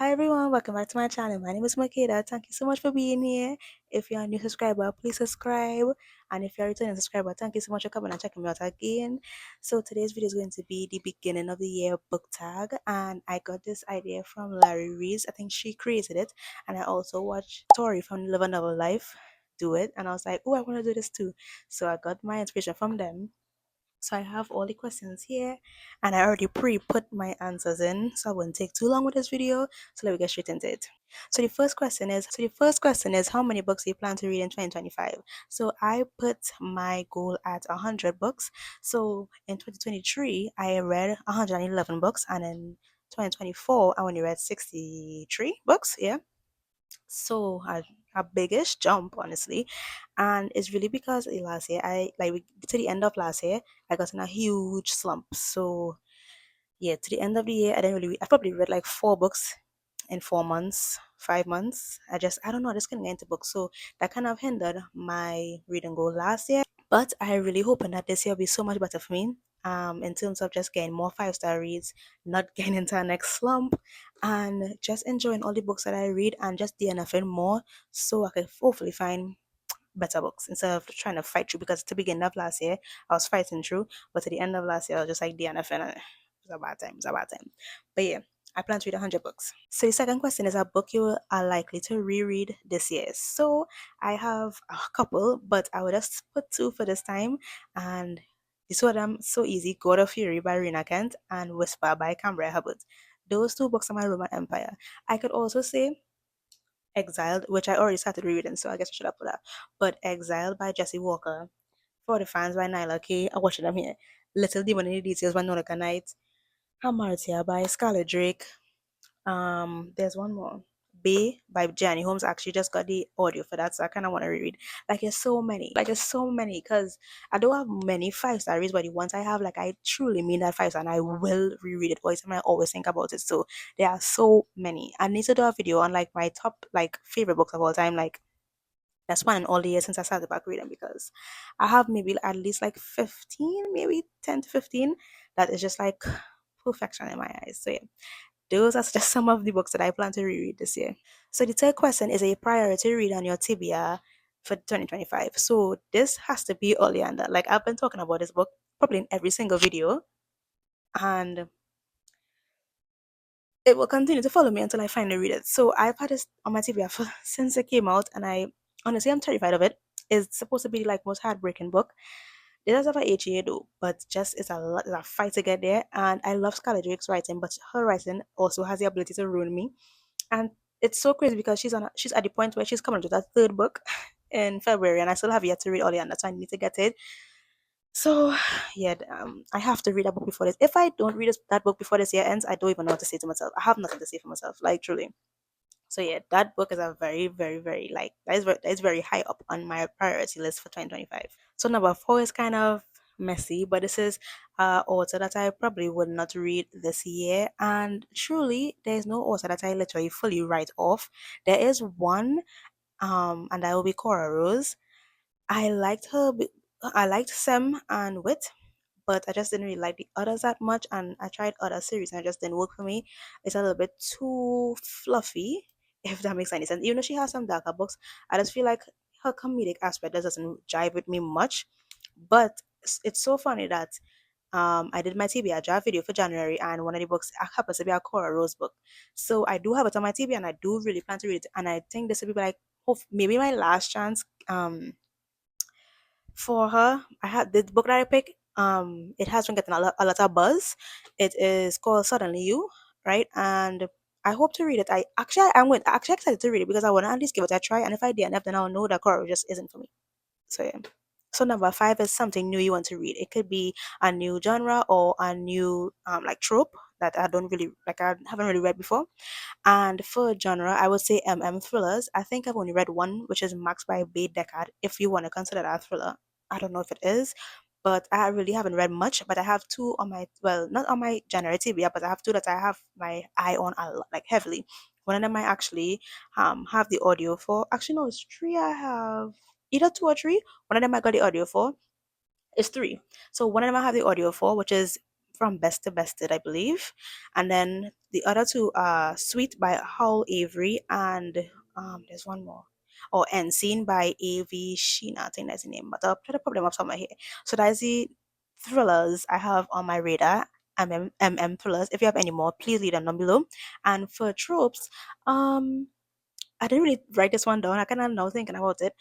Hi everyone, welcome back to my channel. My name is Makeda. Thank you so much for being here. If you're a new subscriber, please subscribe. And if you're a returning subscriber, thank you so much for coming and checking me out again. So today's video is going to be the beginning of the year book tag. And I got this idea from Larry Reeves. I think she created it. And I also watched Tori from Live Another Life do it. And I was like, oh, I want to do this too. So I got my inspiration from them. So I have all the questions here and I already pre-put my answers in, so I won't take too long with this video. So let me get straight into it. So the first question is how many books do you plan to read in 2025? So I put my goal at 100 books. So in 2023 I read 111 books, and in 2024 I only read 63 books. Yeah. So a biggish jump, honestly. And it's really because last year to the end of last year I got in a huge slump. So yeah, to the end of the year I didn't really read. I probably read like 4 books in 4 months, 5 months. I don't know, I just couldn't get into books. So that kind of hindered my reading goal last year. But I really hoping that this year will be so much better for me. In terms of just getting more 5-star reads, not getting into a next slump, and just enjoying all the books that I read and just DNFing more, so I can hopefully find better books instead of trying to fight through. Because at the beginning of last year I was fighting through, but at the end of last year I was just like DNFing. It was a bad time. It was a bad time. But yeah, I plan to read 100 books. So the second question is a book you are likely to reread this year. So I have a couple, but I would just put two for this time. And the two of them so easy: God of Fury by Rena Kent and Whisper by Cambria Hubbard. Those two books are my Roman Empire. I could also say Exiled, which I already started reading, so I guess I should have put that. But Exiled by Jesse Walker, For the Fans by Nyla K. I watched them here. Little Demon in the Details by Nonica Knight. Hamartia by Scarlet Drake. There's one more. Bay by Jenny Holmes. I actually just got the audio for that, so I kind of want to reread. Like there's so many. Because I don't have many 5-star reads, but the ones I have, like I truly mean that 5-star, and I will reread it always, and I always think about it. So there are so many. I need to do a video on like my top like favorite books of all time. Like that's one in all the years since I started back reading, because I have maybe at least like 15, maybe 10 to 15. That is just like perfection in my eyes. So yeah, those are just some of the books that I plan to reread this year. So the third question is a priority read on your TBR for 2025. So this has to be Oleander. Like I've been talking about this book probably in every single video, and it will continue to follow me until I finally read it. So I've had this on my TBR for, since it came out, and I honestly I'm terrified of it. It's supposed to be like most heartbreaking book. It does have a HA though, but just it's a lot, it's a fight to get there. And I love Scarlett Drake's writing, but her writing also has the ability to ruin me. And it's so crazy because she's at the point where she's coming to that third book in February, and I still have yet to read Oleander, so I need to get it. So yeah, I have to read that book before this. If I don't read that book before this year ends, I don't even know what to say to myself. I have nothing to say for myself, like truly. So yeah, that book is a very, very, very like that is very high up on my priority list for 2025. So number four is kind of messy, but this is author that I probably would not read this year. And truly, there is no author that I literally fully write off. There is one, and that will be Cora Rose. I liked her. I liked Sem and Wit, but I just didn't really like the others that much. And I tried other series and it just didn't work for me. It's a little bit too fluffy, if that makes any sense. Even though she has some darker books, I just feel like her comedic aspect doesn't jive with me much. But it's so funny that I did my TBR draft video for January, and one of the books happens to be a Cora Rose book. So I do have it on my TBR, and I do really plan to read it. And I think this will be like maybe my last chance. For her, I had the book that I picked. It has been getting a lot of buzz. It is called Suddenly You, right? And I hope to read it. I'm actually excited to read it because I want to at least give it a try. And if I DNF, then I'll know that horror just isn't for me. So yeah. So number five is something new you want to read. It could be a new genre or a new like trope that I don't really like. I haven't really read before. And for genre, I would say thrillers. I think I've only read one, which is Max by Bay Deckard. If you want to consider that a thriller, I don't know if it is, but I really haven't read much. But I have two on my, well, not on my genre TV, but I have two that I have my eye on a lot, like heavily. One of them I actually have the audio for. Actually, no, it's three. I have either two or three. One of them I got the audio for. It's three. So one of them I have the audio for, which is From Best to Bested, I believe. And then The other two are Sweet by Howell Avery and there's one more. Or Unseen by A.V. Sheena, I think that's the name. But I'll try to put them up somewhere here. So that's the thrillers I have on my radar. Thrillers. If you have any more, please leave them down below. And for tropes, I didn't really write this one down. I kind of now thinking about it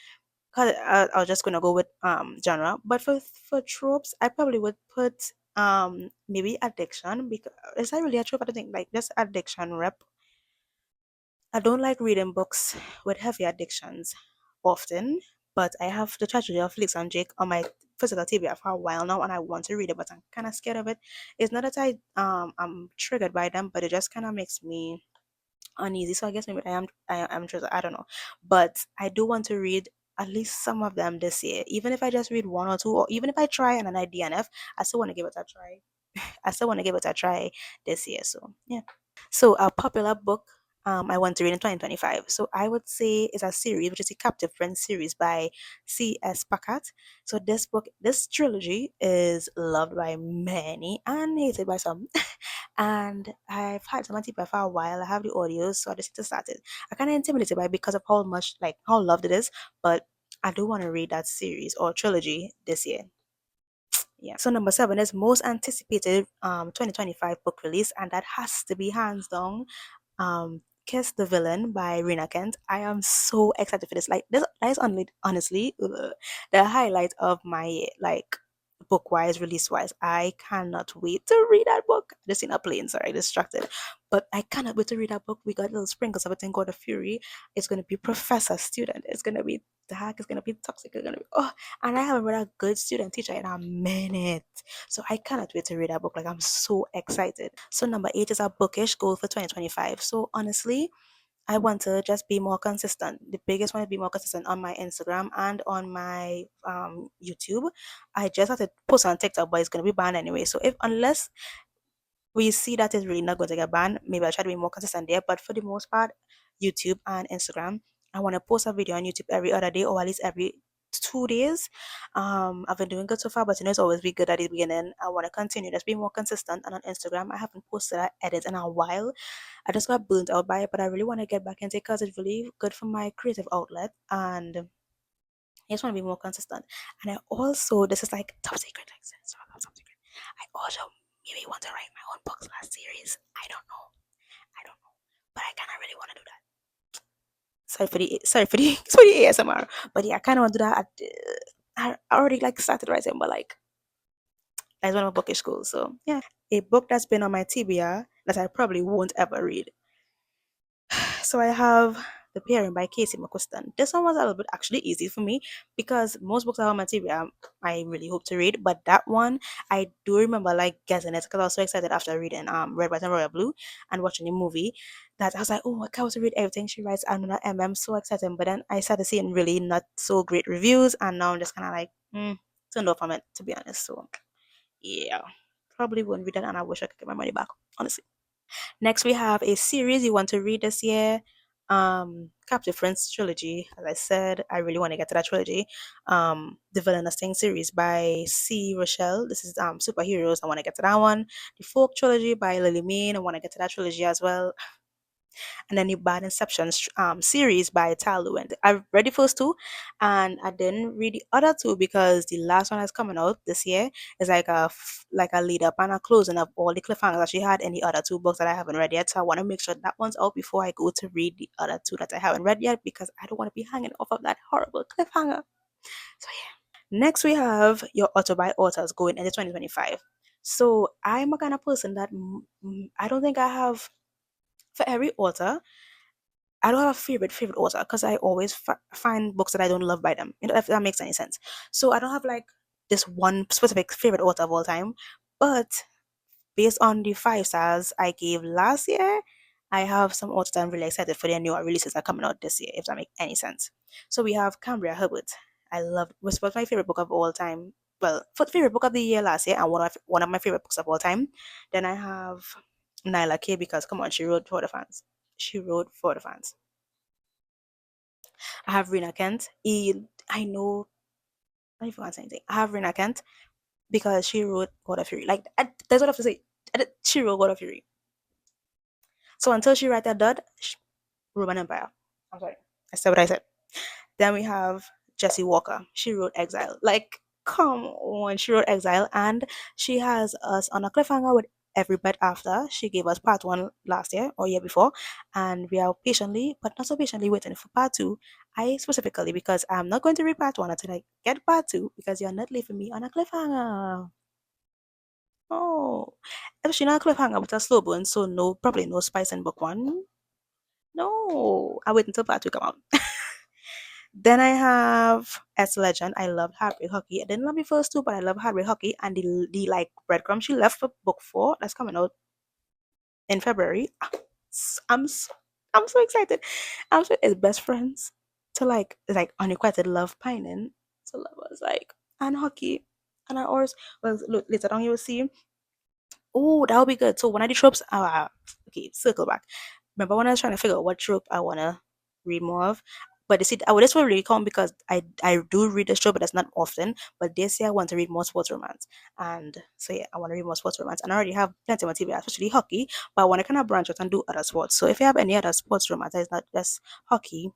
because I was just gonna go with genre. But for tropes, I probably would put maybe addiction because is that really a trope? I don't think like just addiction rep. I don't like reading books with heavy addictions often, but I have the tragedy of Felix and Jake on my physical TBR for a while now, and I want to read it, but I'm kind of scared of it. It's not that I'm triggered by them, but it just kind of makes me uneasy. So I guess maybe I am just I don't know, but I do want to read at least some of them this year. Even if I just read one or two, or even if I try and I DNF, I still want to give it a try. I still want to give it a try this year. So yeah. So a popular book I want to read in 2025. So I would say it's a series, which is a Captive Friends series by C.S. Pacat. So this trilogy is loved by many and hated by some. And I've had some TV for a while. I have the audios, so I just need to start it. I kind of intimidated by it because of how much like how loved it is, but I do want to read that series or trilogy this year. Yeah. So number seven is most anticipated 2025 book release, and that has to be hands down Kiss the Villain by Rena Kent. I am so excited for this. Like this that is only honestly the highlight of my like book wise, release wise. I cannot wait to read that book. Just in a plane, sorry, distracted. But I cannot wait to read that book. We got little sprinkles of it in God of Fury. It's gonna be professor student. It's gonna be dark, it's gonna be toxic, it's gonna be and I haven't read a good student teacher in a minute. So I cannot wait to read that book. Like I'm so excited. So number eight is our bookish goal for 2025. So honestly, I want to just be more consistent. The biggest one is be more consistent on my Instagram and on my YouTube. I just have to post on TikTok, but it's gonna be banned anyway. So if unless we see that it's really not going to get banned, maybe I'll try to be more consistent there. But for the most part, YouTube and Instagram, I want to post a video on YouTube every other day or at least every 2 days. I've been doing good so far, but it's always be good at the beginning. I want to continue, just be more consistent. And on Instagram, I haven't posted an edit in a while. I just got burnt out by it, but I really want to get back into it because it's really good for my creative outlet. And I just want to be more consistent. And I also, this is like top secret, like top secret. I also maybe want to write my own books last series. I don't know. I don't know. But I kind of really want to do that. Sorry for the ASMR. But yeah, I kind of want to do that. I already like started writing, but like that's one of my bookish goals. So yeah, a book that's been on my TBR that I probably won't ever read. So I have The Pairing by Casey McQuiston. This one was a little bit actually easy for me because most books I have on my TV I really hope to read, but that one I do remember like getting it because I was so excited after reading Red, White, and Royal Blue and watching the movie that I was like, oh, I can't wait to read everything she writes. I'm not I'm so excited, but then I started seeing really not so great reviews, and now I'm just kind of like turned off from it to be honest. So yeah, probably won't read it, and I wish I could get my money back honestly. Next, we have a series you want to read this year. Captive Friends trilogy. As I said, I really want to get to that trilogy. The Villainous Thing series by C. Rochelle. This is superheroes. I want to get to that one. The Folk trilogy by Lily Mean. I want to get to that trilogy as well. And then the Bad Inception series by Tal Lewin. I read the first two, and I didn't read the other two because the last one that's coming out this year is like a lead up and a closing of all the cliffhangers that she had in the other two books that I haven't read yet. So I want to make sure that one's out before I go to read the other two that I haven't read yet because I don't want to be hanging off of that horrible cliffhanger. So yeah. Next we have your auto by authors going into 2025. So I'm a kind of person that I don't think I have for every author I don't have a favorite author because I always find books that I don't love by them. You know, if that makes any sense. So I don't have like this one specific favorite author of all time, but based on the 5 stars I gave last year, I have some authors I'm really excited for their newer releases that are coming out this year. If that makes any sense. So we have Cambria Herbert. I love was my favorite book of all time. Well, for favorite book of the year last year, and one of my favorite books of all time. Then I have Nyla K because come on, she wrote for the fans. She wrote for the fans. I have Rena Kent. I know, I don't even want to say anything. I have Rena Kent because she wrote God of Fury. Like, that's what I have to say. She wrote God of Fury. So until she write that dot, Roman Empire. I'm sorry, I said what I said. Then we have Jessie Walker. She wrote Exile. Like, come on, she wrote Exile, and she has us on a cliffhanger with every bit after. She gave us part one last year or year before, and we are patiently, but not so patiently, waiting for part two. I specifically because I'm not going to read part one until I get part two because you're not leaving me on a cliffhanger. Oh, especially not a cliffhanger with a slow burn, so no, probably no spice in book one. No, I wait until part two come out. Then I have S Legend. I loved Heartbreak Hockey. I didn't love the first two, but I love Heartbreak Hockey and the like breadcrumb she left for book four that's coming out in February. I'm so, I'm so excited. I'm so it's best friends to like unrequited love pining to lovers like and hockey and I always well look later on you will see. Oh, that would be good. So one of the tropes, okay, circle back. Remember when I was trying to figure out what trope I wanna read more of? But you see, I would this will really come because I do read this trope, but that's not often. But this year I want to read more sports romance, and so yeah, I want to read more sports romance, and I already have plenty of TV, especially hockey. But I want to kind of branch out and do other sports. So if you have any other sports romance, that is not just hockey.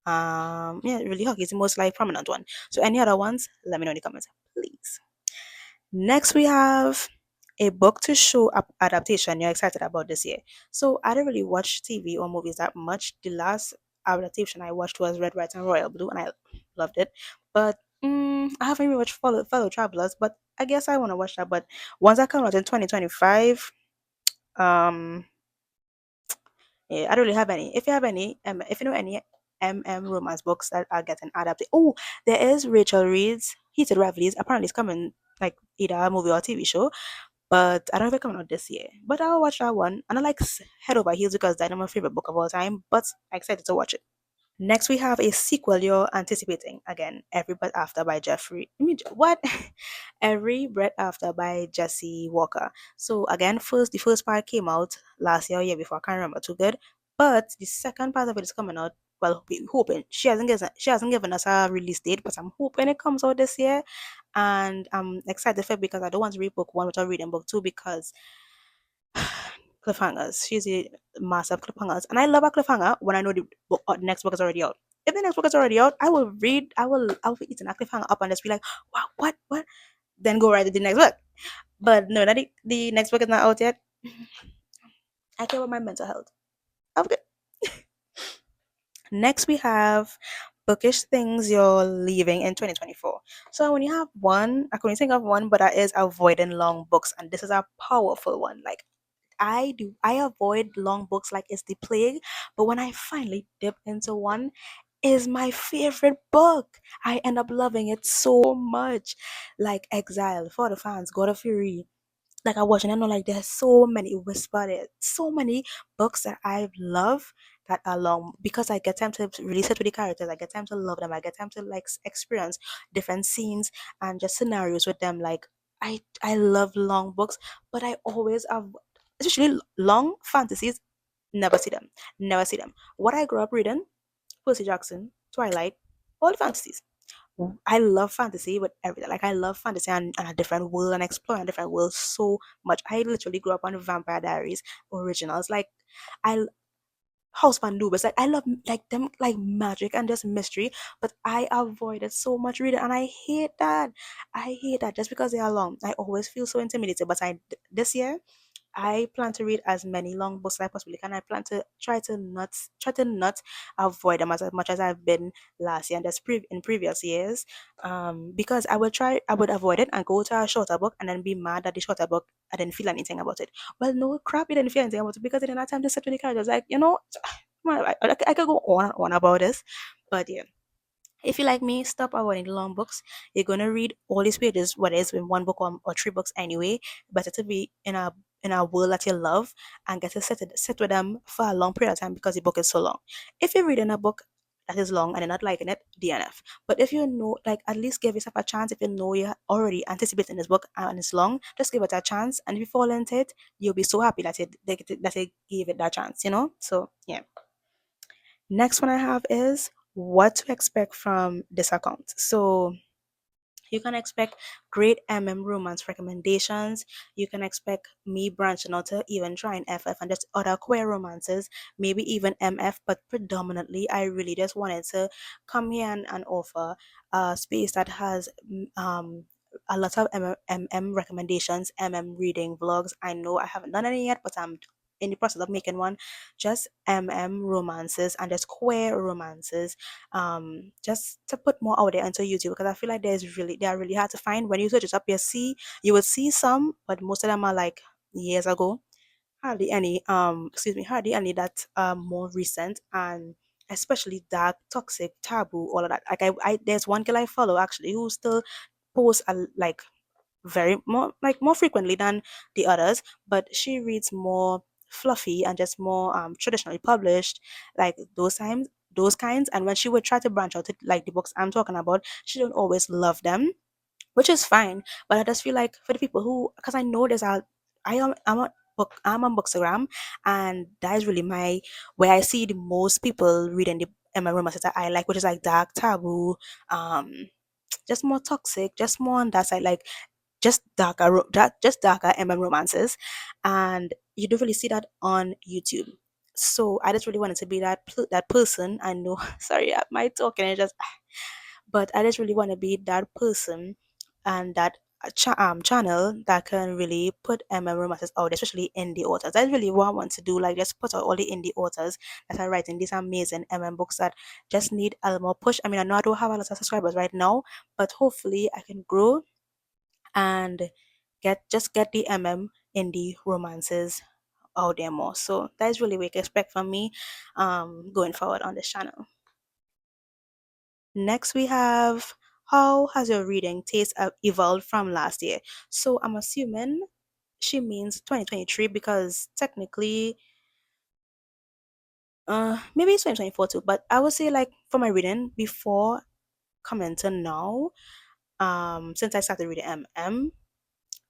Yeah, really hockey is the most like prominent one. So any other ones, let me know in the comments, please. Next, we have a book to show up adaptation you're excited about this year. So I don't really watch TV or movies that much. The last adaptation I watched was Red, White, and Royal Blue, and I loved it. But I haven't even watched Fellow Travelers, but I guess I want to watch that. But once that comes out in 2025, um, yeah, I don't really have any. If you have any, if you know any romance books that are getting adapted, oh, there is Rachel Reed's Heated Reveries. Apparently, it's coming like either a movie or a TV show, but I don't know if it's coming out this year. But I'll watch that one, and I like Head Over Heels because that's my favorite book of all time. But I'm excited to watch it. Next, we have a sequel you're anticipating. Again, Every Breath After by Jeffrey. I mean, what? Every Breath After by Jesse Walker. So again, the first part came out last year or year before. I can't remember too good. But the second part of it is coming out. Well, we hoping she hasn't given us a release date, but I'm hoping it comes out this year. And I'm excited for it because I don't want to read book one without reading book two because cliffhangers. She's a massive cliffhangers, and I love a cliffhanger when I know the next book is already out. If the next book is already out, I will read. I will be eating a cliffhanger up and just be like, wow, what? Then go right to the next book. But no, that the next book is not out yet. I care about my mental health. Okay. Next, we have bookish things you're leaving in 2024. So when you have one, I can only think of one, but that is avoiding long books, and this is a powerful one. Like I avoid long books like it's the plague, but when I finally dip into one, is my favorite book. I end up loving it so much. Like Exile, For the Fans, God of Fury. Like I watch and I know like there's so many whispered, so many books that I love that are long because I get time to really sit with the characters. I get time to love them. I get time to like experience different scenes and just scenarios with them. Like I love long books, but I always have especially long fantasies. Never see them. Never see them. What I grew up reading, Percy Jackson, Twilight, all the fantasies. I love fantasy with everything. Like I love fantasy and a different world and exploring a different world so much. I literally grew up on Vampire Diaries originals. Like I House of Anubis. Like I love like them like magic and just mystery. But I avoided so much reading and I hate that. I hate that just because they are long. I always feel so intimidated. But I this year I plan to read as many long books as I possibly can. I plan to try to not avoid them as much as I've been last year and that's in previous years. Because I would avoid it and go to a shorter book and then be mad at the shorter book. I didn't feel anything about it. Well, no crap, you didn't feel anything about it because I didn't have time to sit with the characters. Like I could go on and on about this, but yeah. If you like me, stop avoiding the long books. You're gonna read all these pages, whether it's in one book or three books anyway. Better to be in a world that you love and get to sit with them for a long period of time because the book is so long. If you're reading a book that is long and you're not liking it, DNF. But if you know, like at least give yourself a chance. If you know you're already anticipating this book and it's long, just give it a chance. And if you fall into it, you'll be so happy that you gave it that chance. So yeah. Next one I have is what to expect from this account. So You can expect great romance recommendations. You can expect me branching out to even trying FF and just other queer romances, maybe even MF, but predominantly I really just wanted to come here and offer a space that has a lot of recommendations, reading vlogs. I know I haven't done any yet, but I'm in the process of making one. Just romances and just queer romances, just to put more out there onto YouTube, because I feel like they are really hard to find. When you search it up, you will see some, but most of them are like years ago. Hardly any that more recent, and especially dark, toxic, taboo, all of that. Like I there's one girl I follow actually who still posts like very more frequently than the others, but she reads more fluffy and just more traditionally published, like those kinds. And when she would try to branch out to like the books I'm talking about, she don't always love them, which is fine. But I just feel like for the people who, because I know there's a, I'm on Bookstagram, and that is really my where I see the most people reading the romances that I like, which is like dark, taboo, um, just more toxic, just more on that side, like just darker romances, and you don't really see that on YouTube. So I just really wanted to be that person. I know, sorry, my talking is just, but I just really want to be that person and that channel that can really put romances out, especially indie authors. That's really what I want to do. Like just put out all the indie authors that are writing these amazing books that just need a little more push. I mean, I know I don't have a lot of subscribers right now, but hopefully I can grow and get the indie romances out there more. So that is really what you can expect from me going forward on this channel. Next, we have, how has your reading taste evolved from last year? So I'm assuming she means 2023, because technically, maybe it's 2024 too. But I would say, like, for my reading before coming to now, since I started reading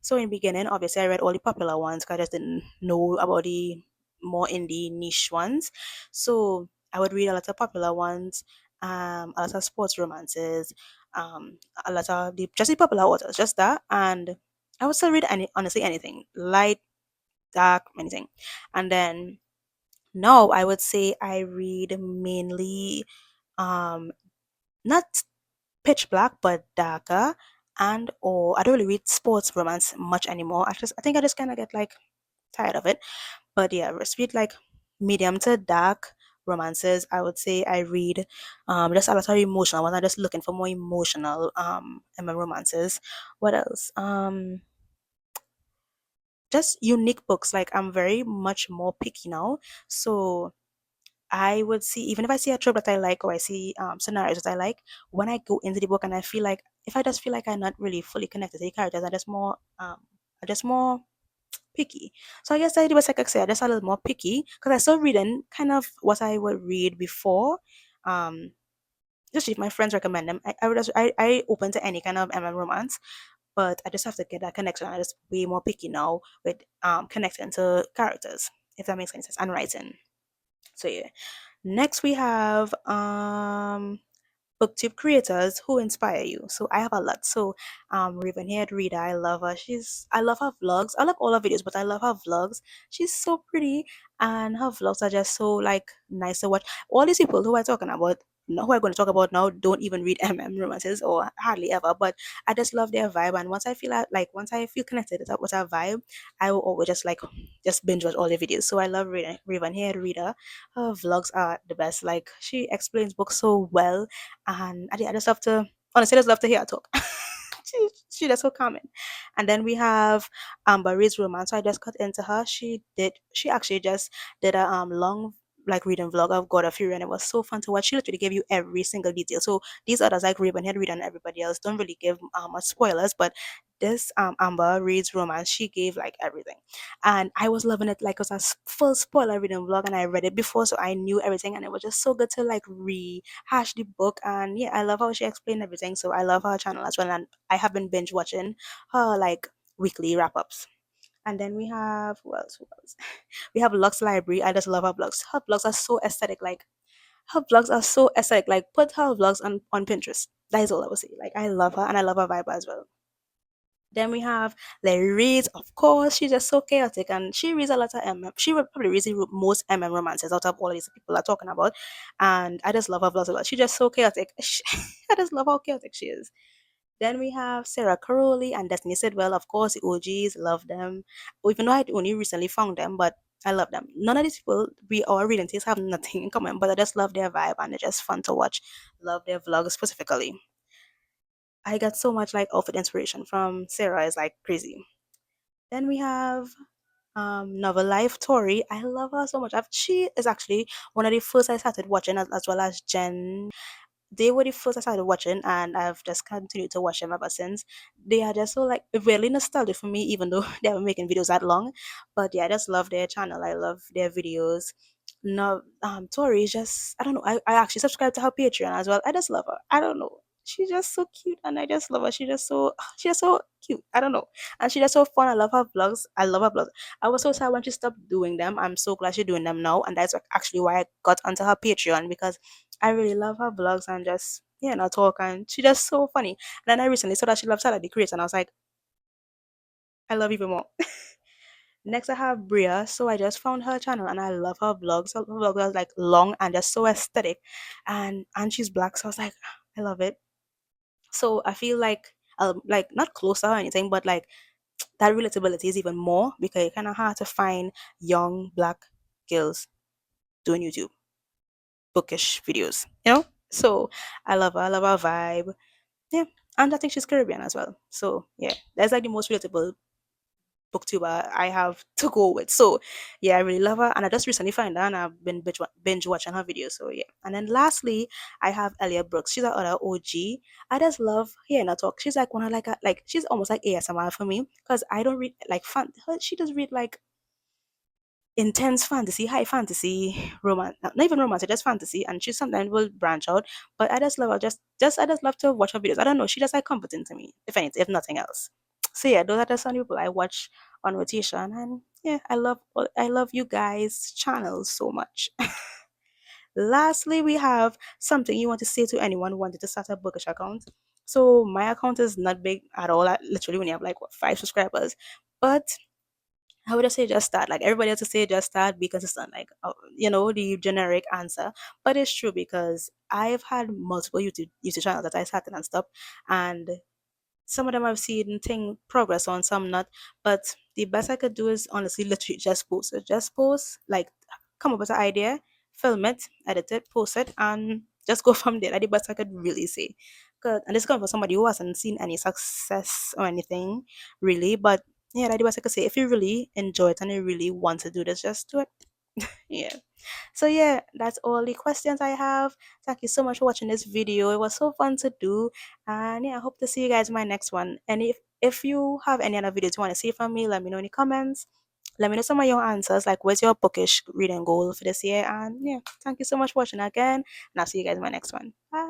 so in the beginning, obviously, I read all the popular ones because I just didn't know about the more indie niche ones. So I would read a lot of popular ones, a lot of sports romances, a lot of just the popular authors, just that. And I would still read honestly anything, light, dark, anything. And then now I would say I read mainly not pitch black but darker, and or I don't really read sports romance much anymore. I think I just kind of get like tired of it. But yeah, I read like medium to dark romances. I would say I read just a lot of emotional ones. I'm just looking for more emotional romances. What else? Just unique books. Like I'm very much more picky now. So I would see, even if I see a trope that I like, or I see scenarios that I like, when I go into the book and I feel like, if I just feel like I'm not really fully connected to the characters, I'm just more picky. So I guess I do what I could say, I just a little more picky because I still reading kind of what I would read before. Um, just if my friends recommend them, I open to any kind of romance, but I just have to get that connection. I just way more picky now with connecting to characters, if that makes any sense, and writing. So yeah. Next we have booktube creators who inspire you. So I have a lot. So Ravenhead Reader, I love her. I love her vlogs. I love all her videos, but I love her vlogs. She's so pretty, and her vlogs are just so like nice to watch. All these people who are talking about, who are going to talk about now, don't even read romances or hardly ever. But I just love their vibe, and once I feel connected with her vibe, I will always just binge watch all the videos. So I love Ravenhead Reader. Her vlogs are the best. Like she explains books so well, and I just love to, honestly, I just love to hear her talk. She just so common. And then we have Amber Reed's romance. So I just got into her. She actually just did a long like reading vlog of God of Fury, and it was so fun to watch. She literally gave you every single detail. So these others like Ravenhead Reed and everybody else don't really give much spoilers, but this Amber Reed's romance, she gave like everything, and I was loving it. Like it was a full spoiler reading vlog, and I read it before, so I knew everything, and it was just so good to like rehash the book. And yeah, I love how she explained everything. So I love her channel as well, and I have been binge watching her like weekly wrap ups. And then we have who else? Who else? We have Lux Library. I just love her blogs. Her blogs are so aesthetic. Like her vlogs are so aesthetic. Like put her vlogs on Pinterest. That is all I would say. Like I love her and I love her vibe as well. Then we have Larry Reid, of course. She's just so chaotic, and she reads a lot of MM. She would probably reads the most MM romances out of all these people are talking about, and I just love her vlogs a lot. She's just so chaotic. I just love how chaotic she is. Then we have Sarah Caroli and Destiny Sidwell, of course, the OGs. Love them. Even though I only recently found them, but I love them. None of these people we our reading tastes have nothing in common, but I just love their vibe and they're just fun to watch. Love their vlogs specifically. I got so much like outfit inspiration from Sarah is like crazy. Then we have Novel Life Tori. I love her so much. She is actually one of the first I started watching as well as Jen. They were the first I started watching, and I've just continued to watch them ever since. They are just so like really nostalgic for me, even though they haven't making videos that long. But yeah, I just love their channel. I love their videos. No, Tori is just I don't know. I actually subscribe to her Patreon as well. I just love her. I don't know. She's just so cute, and I just love her. She's just so cute. I don't know, and she's just so fun. I love her vlogs. I love her vlogs. I was so sad when she stopped doing them. I'm so glad she's doing them now, and that's actually why I got onto her Patreon because I really love her vlogs and just talk and she's just so funny. And then I recently saw that she loves Salad the Creator and I was like, I love you even more. Next I have Bria. So I just found her channel and I love her vlogs. Her vlogs are like long and just so aesthetic. And she's black, so I was like, I love it. So I feel like not closer or anything, but like that relatability is even more because it's kinda hard to find young black girls doing YouTube bookish videos, you know? So I love her, I love her vibe. Yeah, and I think she's Caribbean as well. So yeah, that's like the most relatable booktuber I have to go with. So yeah, I really love her, and I just recently found her, and I've been binge watching her videos. So yeah, and then lastly, I have Elia Brooks. She's another OG. I just love hearing her talk. She's like one of like she's almost like ASMR for me because I don't read like fun. She does read like intense fantasy, high fantasy, romance, not even romance, just fantasy. And she sometimes will branch out. But I just love her. Just I just love to watch her videos. I don't know. She just like comforting to me, if anything, if nothing else. So yeah, those are the some people I watch on rotation, and yeah, I love you guys' channels so much. Lastly, we have something you want to say to anyone who wanted to start a bookish account. So my account is not big at all. I literally only have like what, 5 subscribers, but I would just say just start. Like everybody else to say just start, be consistent. Like the generic answer, but it's true because I've had multiple YouTube channels that I started and stopped, and some of them I've seen thing progress on, some not. But the best I could do is honestly literally just post. So just post, like come up with an idea, film it, edit it, post it, and just go from there. That's the best I could really say. And this comes from somebody who hasn't seen any success or anything really. But yeah, that's the best I could say. If you really enjoy it and you really want to do this, just do it. Yeah. So yeah, that's all the questions I have. Thank you so much for watching this video. It was so fun to do. And yeah, I hope to see you guys in my next one. And if you have any other videos you want to see from me, let me know in the comments. Let me know some of your answers, like where's your bookish reading goal for this year. And yeah, thank you so much for watching again. And I'll see you guys in my next one. Bye.